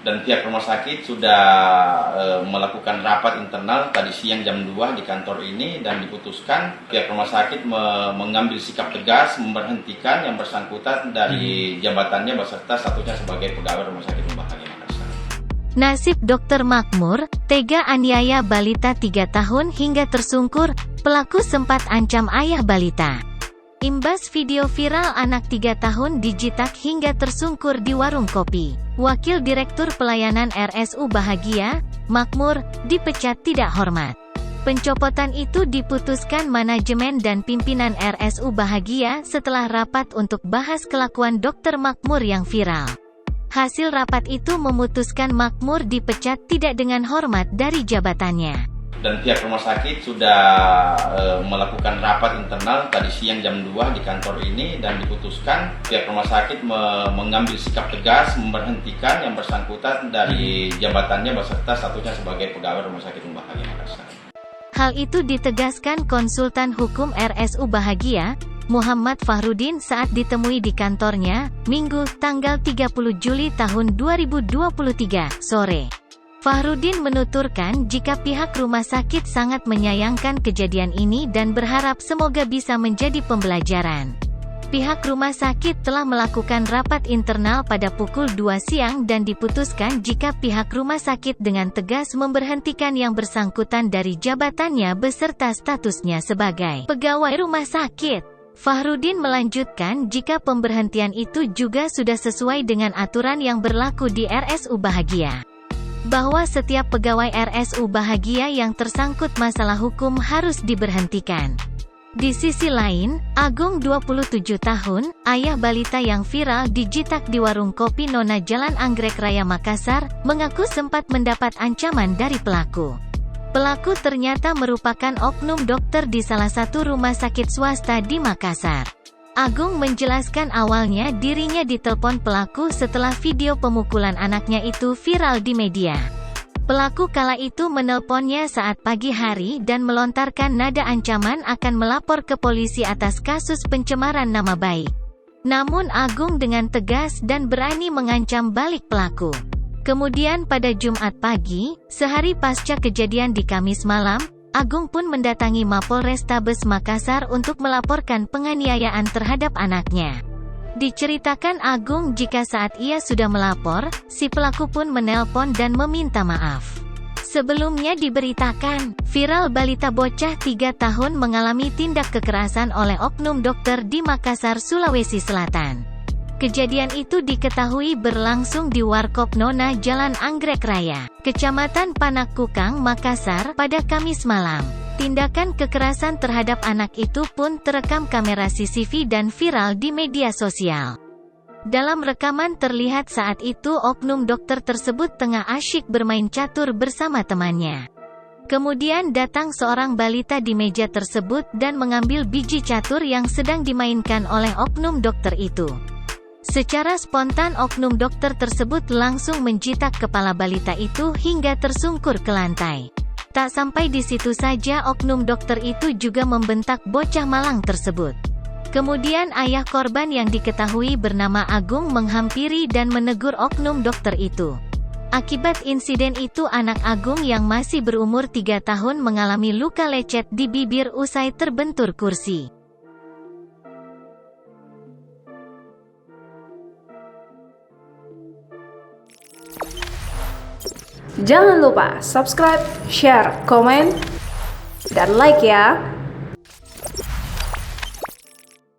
Dan pihak rumah sakit sudah melakukan rapat internal tadi siang jam 2 di kantor ini, dan diputuskan pihak rumah sakit mengambil sikap tegas memberhentikan yang bersangkutan dari jabatannya beserta statusnya sebagai pegawai Rumah Sakit Bahagia Makassar. Nasib Dr. Makmur, tega aniaya balita 3 tahun hingga tersungkur, pelaku sempat ancam ayah balita. Imbas video viral anak 3 tahun dijitak hingga tersungkur di warung kopi. Wakil Direktur Pelayanan RSU Bahagia, Makmur, dipecat tidak hormat. Pencopotan itu diputuskan manajemen dan pimpinan RSU Bahagia setelah rapat untuk bahas kelakuan Dr. Makmur yang viral. Hasil rapat itu memutuskan Makmur dipecat tidak dengan hormat dari jabatannya. Dan pihak rumah sakit sudah melakukan rapat internal tadi siang jam 2 di kantor ini, dan diputuskan pihak rumah sakit mengambil sikap tegas memberhentikan yang bersangkutan dari jabatannya beserta statusnya sebagai pegawai Rumah Sakit Bahagia Makassar. Hal itu ditegaskan konsultan hukum RSU Bahagia, Muhammad Fahrudin saat ditemui di kantornya, Minggu, tanggal 30 Juli tahun 2023, sore. Fahrudin menuturkan jika pihak rumah sakit sangat menyayangkan kejadian ini dan berharap semoga bisa menjadi pembelajaran. Pihak rumah sakit telah melakukan rapat internal pada pukul 2 siang dan diputuskan jika pihak rumah sakit dengan tegas memberhentikan yang bersangkutan dari jabatannya beserta statusnya sebagai pegawai rumah sakit. Fahrudin melanjutkan jika pemberhentian itu juga sudah sesuai dengan aturan yang berlaku di RSU Bahagia, bahwa setiap pegawai RSU Bahagia yang tersangkut masalah hukum harus diberhentikan. Di sisi lain, Agung 27 tahun, ayah balita yang viral dijitak di warung kopi Nona Jalan Anggrek Raya Makassar, mengaku sempat mendapat ancaman dari pelaku. Pelaku ternyata merupakan oknum dokter di salah satu rumah sakit swasta di Makassar. Agung menjelaskan awalnya dirinya ditelepon pelaku setelah video pemukulan anaknya itu viral di media. Pelaku kala itu menelponnya saat pagi hari dan melontarkan nada ancaman akan melapor ke polisi atas kasus pencemaran nama baik. Namun Agung dengan tegas dan berani mengancam balik pelaku. Kemudian pada Jumat pagi, sehari pasca kejadian di Kamis malam, Agung pun mendatangi Mapolrestabes Makassar untuk melaporkan penganiayaan terhadap anaknya. Diceritakan Agung jika saat ia sudah melapor, si pelaku pun menelpon dan meminta maaf. Sebelumnya diberitakan, viral balita bocah 3 tahun mengalami tindak kekerasan oleh oknum dokter di Makassar, Sulawesi Selatan. Kejadian itu diketahui berlangsung di Warkop Nona Jalan Anggrek Raya, Kecamatan Panakukang, Makassar, pada Kamis malam. Tindakan kekerasan terhadap anak itu pun terekam kamera CCTV dan viral di media sosial. Dalam rekaman terlihat saat itu oknum dokter tersebut tengah asyik bermain catur bersama temannya. Kemudian datang seorang balita di meja tersebut dan mengambil biji catur yang sedang dimainkan oleh oknum dokter itu. Secara spontan oknum dokter tersebut langsung menjitak kepala balita itu hingga tersungkur ke lantai. Tak sampai di situ saja, oknum dokter itu juga membentak bocah malang tersebut. Kemudian ayah korban yang diketahui bernama Agung menghampiri dan menegur oknum dokter itu. Akibat insiden itu anak Agung yang masih berumur 3 tahun mengalami luka lecet di bibir usai terbentur kursi. Jangan lupa subscribe, share, komen, dan like ya.